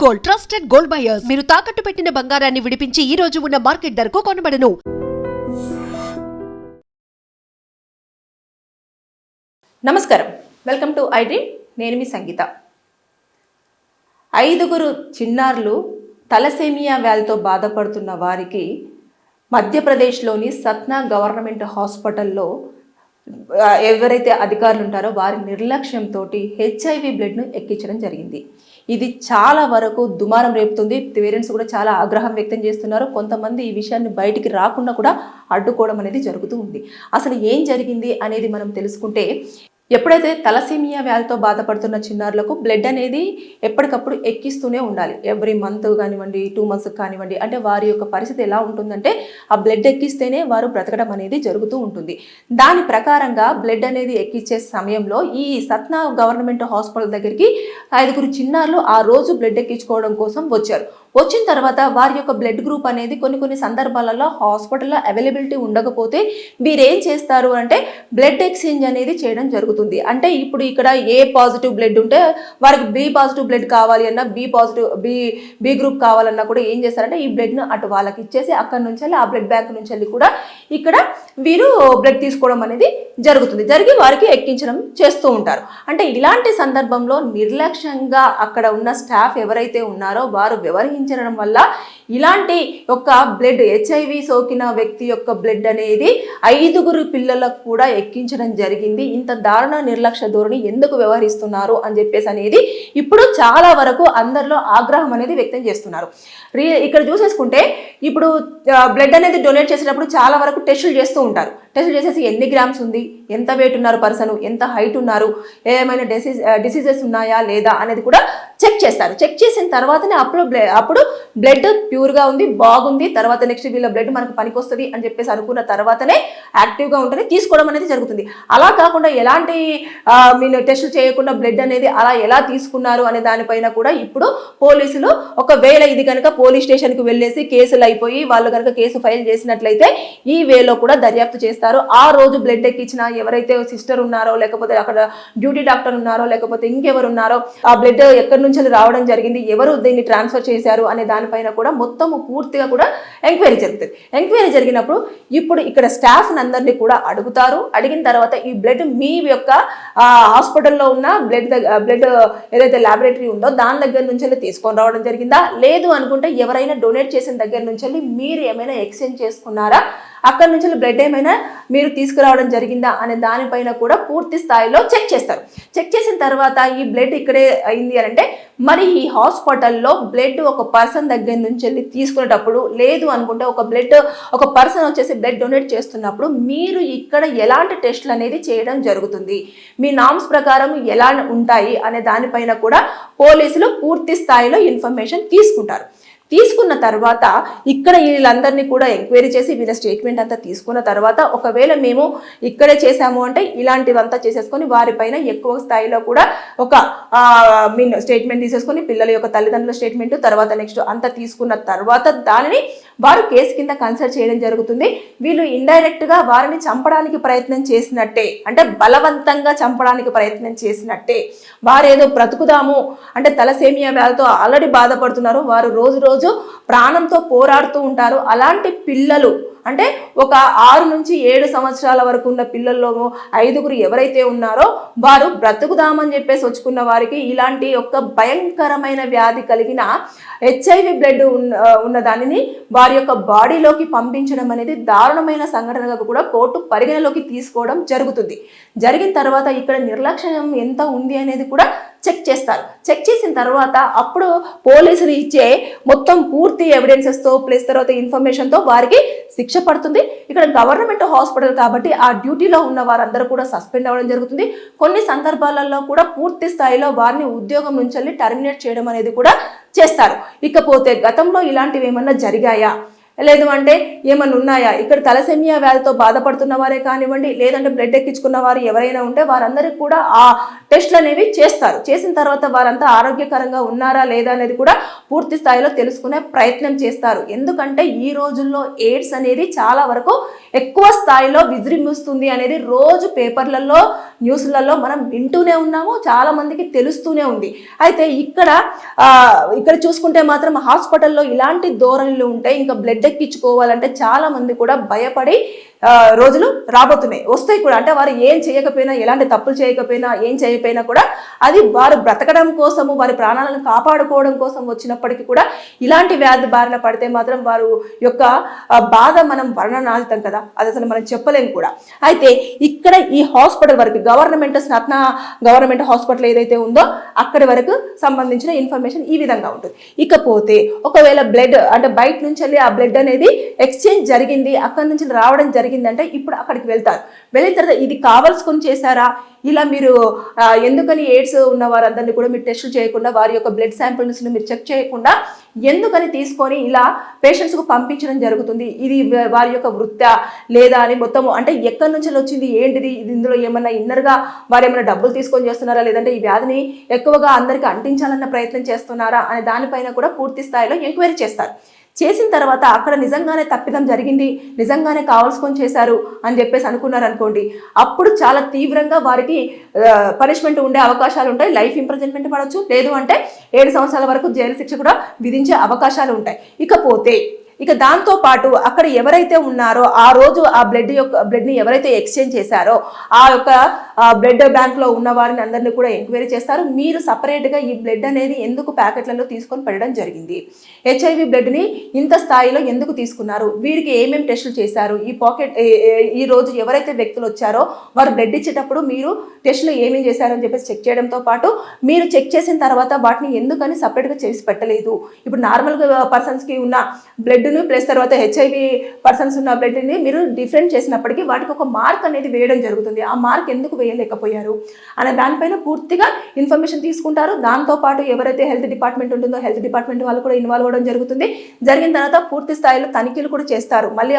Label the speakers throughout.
Speaker 1: Gold, trusted gold buyers. మీరు తాకట్టు పెట్టిన బంగారాన్ని విడిపించి ఈ రోజు ఉన్న మార్కెట్ ధరకు కొనబడను.
Speaker 2: నమస్కారం, వెల్కమ్ టు ఐ డ్రీమ్. నేను మీ సంగీత. 5 చిన్నారులు తలసేమియా వ్యాధితో బాధపడుతున్న వారికి మధ్యప్రదేశ్లోని సత్నా గవర్నమెంట్ హాస్పిటల్లో ఎవరైతే అధికారులు ఉంటారో వారి నిర్లక్ష్యంతో హెచ్ఐవి బ్లడ్ను ఎక్కించడం జరిగింది. ఇది చాలా వరకు దుమారం రేపుతుంది. పేరెంట్స్ కూడా చాలా ఆగ్రహం వ్యక్తం చేస్తున్నారు. కొంతమంది ఈ విషయాన్ని బయటికి రాకుండా కూడా అడ్డుకోవడం అనేది జరుగుతూ ఉంది. అసలు ఏం జరిగింది అనేది మనం తెలుసుకుంటే, ఎప్పుడైతే తలసేమియా వ్యాధితో బాధపడుతున్న చిన్నారులకు బ్లడ్ అనేది ఎప్పటికప్పుడు ఎక్కిస్తూనే ఉండాలి. ఎవ్రీ మంత్ కానివ్వండి, 2 months కానివ్వండి. అంటే వారి యొక్క పరిస్థితి ఎలా ఉంటుందంటే, ఆ బ్లడ్ ఎక్కిస్తేనే వారు బ్రతకడం అనేది జరుగుతూ ఉంటుంది. దాని ప్రకారంగా బ్లడ్ అనేది ఎక్కించే సమయంలో ఈ సత్నా గవర్నమెంట్ హాస్పిటల్ దగ్గరికి 5 చిన్నారులు ఆ రోజు బ్లడ్ ఎక్కించుకోవడం కోసం వచ్చారు. వచ్చిన తర్వాత వారి యొక్క బ్లడ్ గ్రూప్ అనేది కొన్ని సందర్భాలలో హాస్పిటల్లో అవైలబిలిటీ ఉండకపోతే వీరేం చేస్తారు అంటే బ్లడ్ ఎక్స్చేంజ్ అనేది చేయడం జరుగుతుంది. అంటే ఇప్పుడు ఇక్కడ ఏ పాజిటివ్ బ్లడ్ ఉంటే వారికి బి పాజిటివ్ బ్లడ్ కావాలి అన్నా, బి గ్రూప్ కావాలన్నా కూడా ఏం చేస్తారంటే ఈ బ్లడ్ను అటు వాళ్ళకి ఇచ్చేసి అక్కడి నుంచి వెళ్ళి ఆ బ్లడ్ బ్యాంక్ నుంచి వెళ్ళి కూడా ఇక్కడ వీరు బ్లడ్ తీసుకోవడం అనేది జరిగి వారికి ఎక్కించడం చేస్తూ ఉంటారు. అంటే ఇలాంటి సందర్భంలో నిర్లక్ష్యంగా అక్కడ ఉన్న స్టాఫ్ ఎవరైతే ఉన్నారో వారు వ్యవహరించడం వల్ల ఇలాంటి యొక్క బ్లడ్, హెచ్ఐవి సోకిన వ్యక్తి యొక్క బ్లడ్ అనేది 5 పిల్లలకు కూడా ఎక్కించడం జరిగింది. ఇంత దారుణ నిర్లక్ష్య ధోరణి ఎందుకు వ్యవహరిస్తున్నారు అని చెప్పేసి అనేది ఇప్పుడు చాలా వరకు అందరిలో ఆగ్రహం అనేది వ్యక్తం చేస్తున్నారు. ఇక్కడ చూసేసుకుంటే ఇప్పుడు బ్లడ్ అనేది డొనేట్ చేసేటప్పుడు చాలా వరకు టెస్టులు చేస్తూ ఉంటారు. టెస్టులు చేసేసి ఎన్ని గ్రామ్స్ ఉంది, ఎంత వెయిట్ ఉన్నారు పర్సన్, ఎంత హైట్ ఉన్నారు, ఏమైనా డిసీజెస్ ఉన్నాయా లేదా అనేది కూడా చెక్ చేస్తారు. చెక్ చేసిన తర్వాతనే అప్పుడు బ్లడ్ ప్యూర్గా ఉంది, బాగుంది, తర్వాత నెక్స్ట్ వీళ్ళ బ్లడ్ మనకు పనికొస్తుంది అని చెప్పేసి అనుకున్న తర్వాతనే యాక్టివ్గా ఉంటేనే తీసుకోవడం అనేది జరుగుతుంది. అలా కాకుండా ఎలాంటి మీరు టెస్టులు చేయకుండా బ్లడ్ అనేది అలా ఎలా తీసుకున్నారు అనే దానిపైన కూడా ఇప్పుడు పోలీసులు ఒకవేళ ఇది కనుక పోలీస్ స్టేషన్కి వెళ్ళేసి కేసులు అయిపోయి వాళ్ళు కనుక కేసు ఫైల్ చేసినట్లయితే ఈ వేలో కూడా దర్యాప్తు చేస్తారు. ఆ రోజు బ్లడ్ ఎక్కించిన ఎవరైతే సిస్టర్ ఉన్నారో, లేకపోతే అక్కడ డ్యూటీ డాక్టర్ ఉన్నారో, లేకపోతే ఇంకెవరు ఉన్నారో, ఆ బ్లడ్ ఎక్కడి నుంచి రావడం జరిగింది, ఎవరు దీన్ని ట్రాన్స్ఫర్ చేశారు అనే దానిపైన కూడా మొత్తం పూర్తిగా కూడా ఎంక్వైరీ జరుగుతుంది. ఎంక్వైరీ జరిగినప్పుడు ఇప్పుడు ఇక్కడ స్టాఫ్ అందరినీ కూడా అడుగుతారు. అడిగిన తర్వాత ఈ బ్లడ్ మీ యొక్క హాస్పిటల్లో ఉన్న బ్లడ్ ఏదైతే ల్యాబొరేటరీ ఉందో దాని దగ్గర నుంచి తీసుకొని రావడం జరిగిందా, లేదు అనుకుంటే ఎవరైనా డొనేట్ చేసిన దగ్గర నుంచి మీరు ఏమైనా ఎక్స్చేంజ్ చేసుకున్నారా, అక్కడ నుంచి బ్లడ్ ఏమైనా మీరు తీసుకురావడం జరిగిందా అనే దానిపైన కూడా పూర్తి స్థాయిలో చెక్ చేస్తారు. చెక్ చేసిన తర్వాత ఈ బ్లడ్ ఇక్కడే అయింది అని అంటే మరి ఈ హాస్పిటల్లో బ్లడ్ ఒక పర్సన్ దగ్గర నుంచి వెళ్ళి తీసుకునేటప్పుడు, లేదు అనుకుంటే ఒక పర్సన్ వచ్చేసి బ్లడ్ డొనేట్ చేస్తున్నప్పుడు మీరు ఇక్కడ ఎలాంటి టెస్టులు అనేది చేయడం జరుగుతుంది, మీ నామ్స్ ప్రకారం ఎలా ఉంటాయి అనే దానిపైన కూడా పోలీసులు పూర్తి స్థాయిలో ఇన్ఫర్మేషన్ తీసుకుంటారు. తీసుకున్న తర్వాత ఇక్కడ వీళ్ళందరినీ కూడా ఎంక్వైరీ చేసి వీళ్ళ స్టేట్మెంట్ అంతా తీసుకున్న తర్వాత ఒకవేళ మేము ఇక్కడే చేశాము అంటే ఇలాంటివంతా చేసేసుకొని వారిపైన ఎక్కువ స్థాయిలో కూడా ఒక స్టేట్మెంట్ తీసేసుకొని పిల్లల యొక్క తల్లిదండ్రుల స్టేట్మెంట్ తర్వాత నెక్స్ట్ అంతా తీసుకున్న తర్వాత దానిని వారు కేసు కింద కన్సిడర్ చేయడం జరుగుతుంది. వీళ్ళు ఇండైరెక్ట్గా వారిని చంపడానికి ప్రయత్నం చేసినట్టే, అంటే బలవంతంగా చంపడానికి ప్రయత్నం చేసినట్టే. వారు ఏదో బ్రతుకుదాము అంటే తలసేమియా వ్యాధితో ఆల్రెడీ బాధపడుతున్నారు, వారు రోజు ప్రాణంతో పోరాడుతూ ఉంటారు. అలాంటి పిల్లలు అంటే ఒక 6 నుంచి 7 సంవత్సరాల వరకు ఉన్న పిల్లల్లో 5 ఎవరైతే ఉన్నారో వారు బ్రతుకుదామని చెప్పేసి వచ్చుకున్న వారికి ఇలాంటి ఒక భయంకరమైన వ్యాధి కలిగిన హెచ్ఐవి బ్లడ్ ఉన్న దానిని వారి యొక్క బాడీలోకి పంపించడం అనేది దారుణమైన సంఘటనగా కూడా కోర్టు పరిగణలోకి తీసుకోవడం జరుగుతుంది. జరిగిన తర్వాత ఇక్కడ నిర్లక్ష్యం ఎంత ఉంది అనేది కూడా చెక్ చేస్తారు. చెక్ చేసిన తర్వాత అప్పుడు పోలీసులు ఇచ్చే మొత్తం పూర్తి ఎవిడెన్సెస్తో ప్లస్ తర్వాత ఇన్ఫర్మేషన్తో వారికి శిక్ష పడుతుంది. ఇక్కడ గవర్నమెంట్ హాస్పిటల్ కాబట్టి ఆ డ్యూటీలో ఉన్న వారందరూ కూడా సస్పెండ్ అవ్వడం జరుగుతుంది. కొన్ని సందర్భాలలో కూడా పూర్తి స్థాయిలో వారిని ఉద్యోగం నుంచి టర్మినేట్ చేయడం అనేది కూడా చేస్తారు. ఇకపోతే గతంలో ఇలాంటివి ఏమన్నా జరిగాయా, లేదు అంటే ఏమన్నా ఉన్నాయా, ఇక్కడ తలసేమియా వ్యాధితో బాధపడుతున్న వారే కానివ్వండి, లేదంటే బ్లడ్ ఎక్కించుకున్న వారు ఎవరైనా ఉంటే వారందరికీ కూడా ఆ టెస్టులు అనేవి చేస్తారు. చేసిన తర్వాత వారంతా ఆరోగ్యకరంగా ఉన్నారా లేదా అనేది కూడా పూర్తి స్థాయిలో తెలుసుకునే ప్రయత్నం చేస్తారు. ఎందుకంటే ఈ రోజుల్లో ఎయిడ్స్ అనేది చాలా వరకు ఎక్కువ స్థాయిలో విజృంభిస్తుంది అనేది రోజు పేపర్లలో న్యూస్లలో మనం వింటూనే ఉన్నాము, చాలా మందికి తెలుస్తూనే ఉంది. అయితే ఇక్కడ చూసుకుంటే మాత్రం హాస్పిటల్లో ఇలాంటి ధోరణులు ఉంటాయి. ఇంకా బ్లడ్ ఎక్కించుకోవాలంటే చాలా మంది కూడా భయపడి రోజులు రాబోతున్నాయి, వస్తాయి కూడా. అంటే వారు ఏం చేయకపోయినా, ఎలాంటి తప్పులు చేయకపోయినా, ఏం చేయకపోయినా కూడా అది వారు బ్రతకడం కోసము, వారి ప్రాణాలను కాపాడుకోవడం కోసం వచ్చినప్పటికీ కూడా ఇలాంటి వ్యాధి బారిన పడితే మాత్రం వారు యొక్క బాధ మనం వర్ణనాతీతం కదా, అది అసలు మనం చెప్పలేము కూడా. అయితే ఇక్కడ ఈ హాస్పిటల్ వరకు స్నత్న గవర్నమెంట్ హాస్పిటల్ ఏదైతే ఉందో అక్కడి వరకు సంబంధించిన ఇన్ఫర్మేషన్ ఈ విధంగా ఉంటుంది. ఇకపోతే ఒకవేళ బ్లడ్ అంటే బయట నుంచి వెళ్ళి ఆ బ్లడ్ అనేది ఎక్స్చేంజ్ జరిగింది, అక్కడి నుంచి రావడం జరిగిందంటే ఇప్పుడు అక్కడికి వెళ్తారు. వెళ్ళిన తర్వాత ఇది కావాల్సుకొని చేశారా, ఇలా మీరు ఎందుకని ఎయిడ్స్ ఉన్న వారందరినీ కూడా మీరు టెస్టులు చేయకుండా, వారి యొక్క బ్లడ్ శాంపిల్స్ని మీరు చెక్ చేయకుండా ఎందుకని తీసుకొని ఇలా పేషెంట్స్కు పంపించడం జరుగుతుంది, ఇది వారి యొక్క వృత్తా లేదా అని మొత్తము, అంటే ఎక్కడి నుంచి వచ్చింది, ఏంటిది, ఇది ఇందులో ఏమన్నా ఇన్నర్గా వారు ఏమైనా డబ్బులు తీసుకొని చేస్తున్నారా, లేదంటే ఈ వ్యాధిని ఎక్కువగా అందరికీ అంటించాలన్న ప్రయత్నం చేస్తున్నారా అనే దానిపైన కూడా పూర్తి స్థాయిలో ఎంక్వైరీ చేస్తారు. చేసిన తర్వాత అక్కడ నిజంగానే తప్పిదం జరిగింది, నిజంగానే కావాల్సుకొని చేశారు అని చెప్పేసి అనుకున్నారు అనుకోండి, అప్పుడు చాలా తీవ్రంగా వారికి పనిష్మెంట్ ఉండే అవకాశాలు ఉంటాయి. లైఫ్ ఇంప్రిజన్మెంట్ పడవచ్చు, లేదు అంటే 7 సంవత్సరాల వరకు జైలు శిక్ష కూడా విధించే అవకాశాలు ఉంటాయి. ఇక దాంతో పాటు అక్కడ ఎవరైతే ఉన్నారో ఆ రోజు ఆ బ్లడ్ని ఎవరైతే ఎక్స్చేంజ్ చేశారో ఆ యొక్క బ్లడ్ బ్యాంక్లో ఉన్న వారిని అందరినీ కూడా ఎంక్వైరీ చేస్తారు. మీరు సపరేట్గా ఈ బ్లడ్ అనేది ఎందుకు ప్యాకెట్లలో తీసుకొని పెట్టడం జరిగింది, HIV బ్లడ్ని ఇంత స్థాయిలో ఎందుకు తీసుకున్నారు, వీరికి ఏమేమి టెస్టులు చేశారు, ఈ రోజు ఎవరైతే వ్యక్తులు వచ్చారో వారు బ్లడ్ ఇచ్చేటప్పుడు మీరు టెస్టులు ఏమేమి చేశారని చెప్పేసి చెక్ చేయడంతో పాటు మీరు చెక్ చేసిన తర్వాత వాటిని ఎందుకని సపరేట్గా చేసి పెట్టలేదు. ఇప్పుడు నార్మల్గా పర్సన్స్కి ఉన్న బ్లడ్ ప్లస్ తర్వాత HIV పర్సన్స్ ఉన్న బ్లడ్ని మీరు డిఫరెంట్ చేసినప్పటికీ వాటికి ఒక మార్క్ అనేది వేయడం జరుగుతుంది. ఆ మార్క్ ఎందుకు వేయలేకపోయారు అనే దానిపైన పూర్తిగా ఇన్ఫర్మేషన్ తీసుకుంటారు. దాంతోపాటు ఎవరైతే హెల్త్ డిపార్ట్మెంట్ ఉంటుందో హెల్త్ డిపార్ట్మెంట్ వాళ్ళు కూడా ఇన్వాల్వ్ అవ్వడం జరుగుతుంది. జరిగిన తర్వాత పూర్తి స్థాయిలో తనిఖీలు కూడా చేస్తారు. మళ్ళీ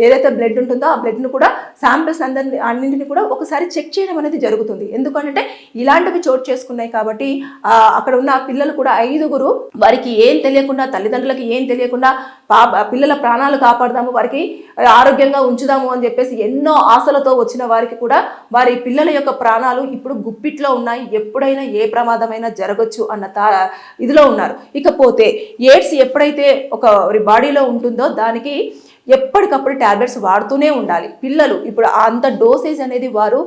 Speaker 2: ఏదైతే బ్లడ్ ఉంటుందో ఆ బ్లడ్ను కూడా శాంపిల్స్ అన్నింటినీ కూడా ఒకసారి చెక్ చేయడం అనేది జరుగుతుంది. ఎందుకంటే ఇలాంటివి చోటు చేసుకున్నాయి కాబట్టి అక్కడ ఉన్న పిల్లలు కూడా 5గురు వారికి ఏం తెలియకుండా, తల్లిదండ్రులకి ఏం తెలియకుండా పిల్లల ప్రాణాలు కాపాడదాము, వారికి ఆరోగ్యంగా ఉంచుదాము అని చెప్పేసి ఎన్నో ఆశలతో వచ్చిన వారికి కూడా వారి పిల్లల యొక్క ప్రాణాలు ఇప్పుడు గుప్పిట్లో ఉన్నాయి, ఎప్పుడైనా ఏ ప్రమాదమైనా జరగచ్చు అన్న ఇదిలో ఉన్నారు. ఇకపోతే ఎయిడ్స్ ఎప్పుడైతే ఒక బాడీలో ఉంటుందో దానికి ఎప్పటికప్పుడు టాబ్లెట్స్ వాడుతూనే ఉండాలి. పిల్లలు ఇప్పుడు అంత డోసేజ్ అనేది వారు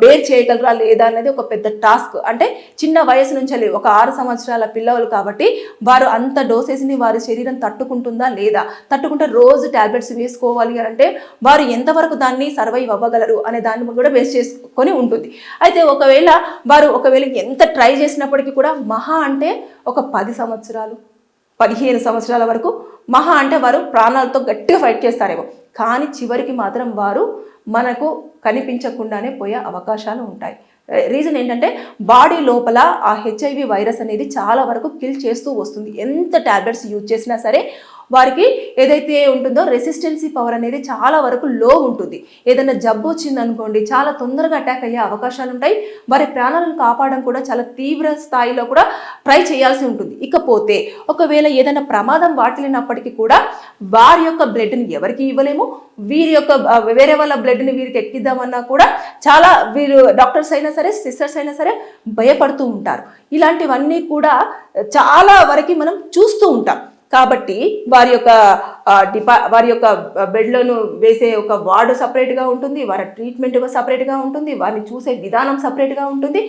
Speaker 2: బేర్ చేయగలరా లేదా అనేది ఒక పెద్ద టాస్క్. అంటే చిన్న వయసు నుంచి ఒక 6 సంవత్సరాల పిల్లలు కాబట్టి వారు అంత డోసేజ్ని వారి శరీరం తట్టుకుంటుందా లేదా, తట్టుకుంటే రోజు టాబ్లెట్స్ వేసుకోవాలి అంటే వారు ఎంతవరకు దాన్ని సర్వైవ్ అవ్వగలరు అనే దాన్ని కూడా బేస్ చేసుకొని ఉంటుంది. అయితే ఒకవేళ ఎంత ట్రై చేసినప్పటికీ కూడా మహా అంటే ఒక 10 సంవత్సరాలు 15 సంవత్సరాల వరకు మహా అంటే వారు ప్రాణాలతో గట్టిగా ఫైట్ చేస్తారేమో, కానీ చివరికి మాత్రం వారు మనకు కనిపించకుండానే పోయే అవకాశాలు ఉంటాయి. రీజన్ ఏంటంటే బాడీ లోపల ఆ HIV వైరస్ అనేది చాలా వరకు కిల్ చేస్తూ వస్తుంది. ఎంత టాబ్లెట్స్ యూజ్ చేసినా సరే వారికి ఏదైతే ఉంటుందో రెసిస్టెన్సీ పవర్ అనేది చాలా వరకు లో ఉంటుంది. ఏదైనా జబ్బు వచ్చిందనుకోండి చాలా తొందరగా అటాక్ అయ్యే అవకాశాలు ఉంటాయి. వారి ప్రాణాలను కాపాడడం కూడా చాలా తీవ్ర స్థాయిలో కూడా ట్రై చేయాల్సి ఉంటుంది. ఇకపోతే ఒకవేళ ఏదైనా ప్రమాదం వాటిల్లినప్పటికీ కూడా వారి యొక్క బ్లడ్ని ఎవరికి ఇవ్వలేము, వీరి యొక్క వేరే వాళ్ళ బ్లడ్ని వీరికి ఎక్కిద్దామన్నా కూడా చాలా వీరు డాక్టర్స్ అయినా సరే సిస్టర్స్ అయినా సరే భయపడుతూ ఉంటారు. ఇలాంటివన్నీ కూడా చాలా వరకు మనం చూస్తూ ఉంటాం. కాబట్టి వారి యొక్క బెడ్లను వేసే ఒక వార్డు సపరేట్గా ఉంటుంది, వారి ట్రీట్మెంట్ సపరేట్గా ఉంటుంది, వారిని చూసే విధానం సపరేట్గా ఉంటుంది.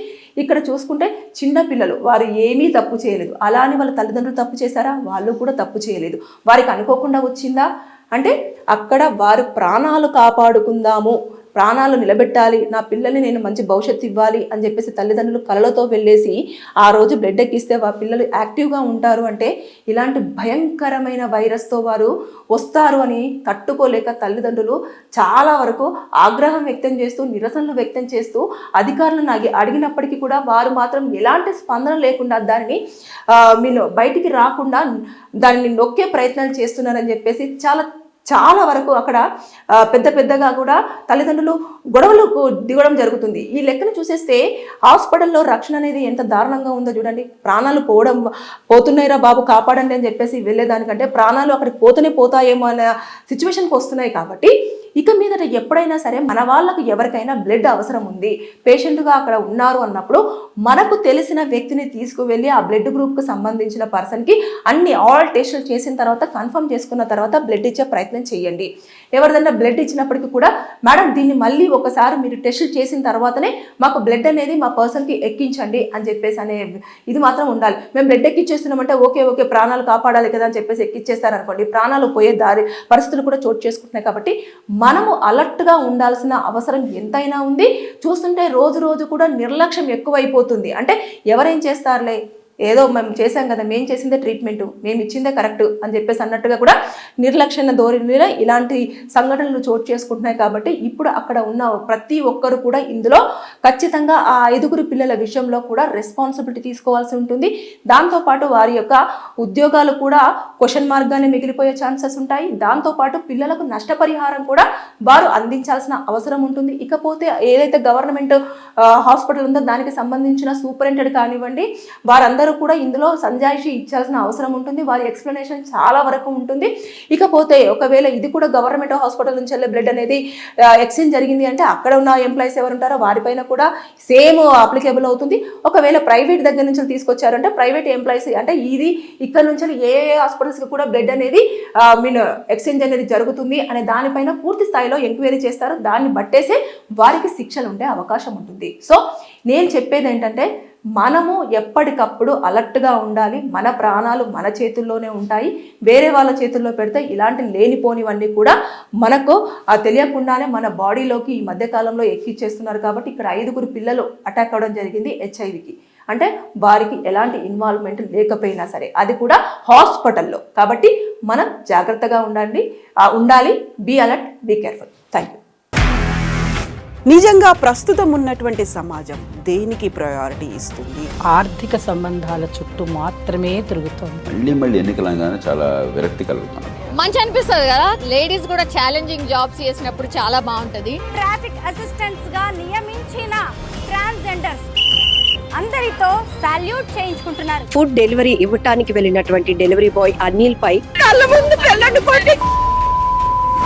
Speaker 2: ఇక్కడ చూసుకుంటే చిన్నపిల్లలు వారు ఏమీ తప్పు చేయలేదు, అలా అని వాళ్ళ తల్లిదండ్రులు తప్పు చేశారా, వాళ్ళు కూడా తప్పు చేయలేదు. వారికి అనుకోకుండా వచ్చిందా అంటే అక్కడ వారు ప్రాణాలు కాపాడుకుందాము, ప్రాణాలు నిలబెట్టాలి, నా పిల్లల్ని నేను మంచి భవిష్యత్తు ఇవ్వాలి అని చెప్పేసి తల్లిదండ్రులు కలలతో వెళ్ళేసి ఆ రోజు బ్లడ్ ఎక్కిస్తే వారి పిల్లలు యాక్టివ్గా ఉంటారు అంటే ఇలాంటి భయంకరమైన వైరస్తో వారు వస్తారు అని తట్టుకోలేక తల్లిదండ్రులు చాలా వరకు ఆగ్రహం వ్యక్తం చేస్తూ నిరసనలు వ్యక్తం చేస్తూ అధికారులను అడిగినప్పటికీ కూడా వారు మాత్రం ఎలాంటి స్పందన లేకుండా దానిని బయటికి రాకుండా దానిని నొక్కే ప్రయత్నాలు చేస్తున్నారని చెప్పేసి చాలా వరకు అక్కడ పెద్దగా కూడా తల్లిదండ్రులు గొడవలకు దిగడం జరుగుతుంది. ఈ లెక్కను చూసేస్తే హాస్పిటల్లో రక్షణ అనేది ఎంత దారుణంగా ఉందో చూడండి. ప్రాణాలు పోతున్నాయిరా బాబు కాపాడండి అని చెప్పేసి వెళ్ళేదానికంటే ప్రాణాలు అక్కడికి పోతాయేమో అనే సిచ్యువేషన్కి వస్తున్నాయి. కాబట్టి ఇక మీదట ఎప్పుడైనా సరే మన వాళ్ళకు ఎవరికైనా బ్లడ్ అవసరం ఉంది, పేషెంట్గా అక్కడ ఉన్నారు అన్నప్పుడు మనకు తెలిసిన వ్యక్తిని తీసుకువెళ్ళి ఆ బ్లడ్ గ్రూప్కి సంబంధించిన పర్సన్కి ఆల్ టెస్టులు చేసిన తర్వాత కన్ఫర్మ్ చేసుకున్న తర్వాత బ్లడ్ ఇచ్చే ప్రయత్నం చేయండి. ఎవరిదైనా బ్లడ్ ఇచ్చినప్పటికీ కూడా మేడం దీన్ని మళ్ళీ ఒకసారి మీరు టెస్టులు చేసిన తర్వాతనే మాకు బ్లడ్ అనేది మా పర్సన్కి ఎక్కించండి అని చెప్పేసి అనే ఇది మాత్రం ఉండాలి. మేము బ్లడ్ ఎక్కిచ్చేస్తున్నామంటే ఓకే ప్రాణాలు కాపాడాలి కదా అని చెప్పేసి ఎక్కిచ్చేస్తారనుకోండి, ప్రాణాలు పోయే పరిస్థితులు కూడా చోటు చేసుకుంటున్నాయి. కాబట్టి మనము అలర్ట్గా ఉండాల్సిన అవసరం ఎంతైనా ఉంది. చూస్తుంటే రోజు కూడా నిర్లక్ష్యం ఎక్కువైపోతుంది. అంటే ఎవరేం చేస్తారులే, ఏదో మేము చేసాం కదా, మేము చేసిందే ట్రీట్మెంట్, మేము ఇచ్చిందే కరెక్ట్ అని చెప్పేసి అన్నట్టుగా కూడా నిర్లక్ష్య ధోరణిలో ఇలాంటి సంఘటనలు చోటు చేసుకుంటున్నాయి. కాబట్టి ఇప్పుడు అక్కడ ఉన్న ప్రతి ఒక్కరు కూడా ఇందులో ఖచ్చితంగా ఆ 5 పిల్లల విషయంలో కూడా రెస్పాన్సిబిలిటీ తీసుకోవాల్సి ఉంటుంది. దాంతోపాటు వారి యొక్క ఉద్యోగాలు కూడా క్వశ్చన్ మార్క్గానే మిగిలిపోయే ఛాన్సెస్ ఉంటాయి. దాంతోపాటు పిల్లలకు నష్టపరిహారం కూడా వారు అందించాల్సిన అవసరం ఉంటుంది. ఇకపోతే ఏదైతే గవర్నమెంట్ హాస్పిటల్ ఉందో దానికి సంబంధించిన సూపరింటెండెంట్ కానివ్వండి, వారందరూ కూడా ఇందులో సంజాయిషి ఇచ్చాల్సిన అవసరం ఉంటుంది. వారి ఎక్స్ప్లెనేషన్ చాలా వరకు ఉంటుంది. ఇకపోతే ఒకవేళ ఇది కూడా గవర్నమెంట్ హాస్పిటల్ నుంచి వెళ్ళే బ్లడ్ అనేది ఎక్స్చేంజ్ జరిగింది అంటే అక్కడ ఉన్న ఎంప్లాయీస్ ఎవరు ఉంటారో వారిపైన కూడా సేమ్ అప్లికేబుల్ అవుతుంది. ఒకవేళ ప్రైవేట్ దగ్గర నుంచి తీసుకొచ్చారంటే ప్రైవేట్ ఎంప్లాయీస్ అంటే ఇది ఇక్కడ నుంచి ఏ హాస్పిటల్స్కి కూడా బ్లడ్ అనేది ఎక్స్చేంజ్ అనేది జరుగుతుంది అనే దానిపైన పూర్తి స్థాయిలో ఎంక్వైరీ చేస్తారు. దాన్ని బట్టేసే వారికి శిక్షలు ఉండే అవకాశం ఉంటుంది. సో నేను చెప్పేది ఏంటంటే మనము ఎప్పటికప్పుడు అలర్ట్గా ఉండాలి. మన ప్రాణాలు మన చేతుల్లోనే ఉంటాయి. వేరే వాళ్ళ చేతుల్లో పెడితే ఇలాంటి లేనిపోనివన్నీ కూడా మనకు తెలియకుండానే మన బాడీలోకి ఈ మధ్యకాలంలో ఎక్కిచ్చేస్తున్నారు. కాబట్టి ఇక్కడ 5 పిల్లలు అటాక్ అవ్వడం జరిగింది హెచ్ఐవికి. అంటే వారికి ఎలాంటి ఇన్వాల్వ్మెంట్ లేకపోయినా సరే, అది కూడా హాస్పిటల్లో. కాబట్టి మనం జాగ్రత్తగా ఉండాలి. Be alert, be careful. Thank you.
Speaker 3: నిజంగా ప్రస్తుతం ఉన్నటువంటి సమాజం దేనికి ప్రయారిటీ ఇస్తుంది?
Speaker 4: ఆర్థిక సంబంధాల చుట్టూ మాత్రమే తిరుగుతుంది.
Speaker 5: మళ్ళీ ఎన్నికలంగానే చాలా విరక్తి కలుగుతాను.
Speaker 6: మంచి అనిపిస్తుంది కదా, లేడీస్ కూడా ఛాలెంజింగ్ జాబ్స్ చేసినప్పుడు చాలా బాగుంటది.
Speaker 7: ట్రాఫిక్ అసిస్టెంట్స్ గా నియమించిన ట్రాన్స్జెండర్స్ అందరితో సాల్యూట్ చేయించుకుంటున్నారు.
Speaker 8: ఫుడ్ డెలివరీ ఇవ్వటానికి వెళ్ళినటువంటి డెలివరీ బాయ్ అనిల్ పై
Speaker 7: కళ్ళ ముందు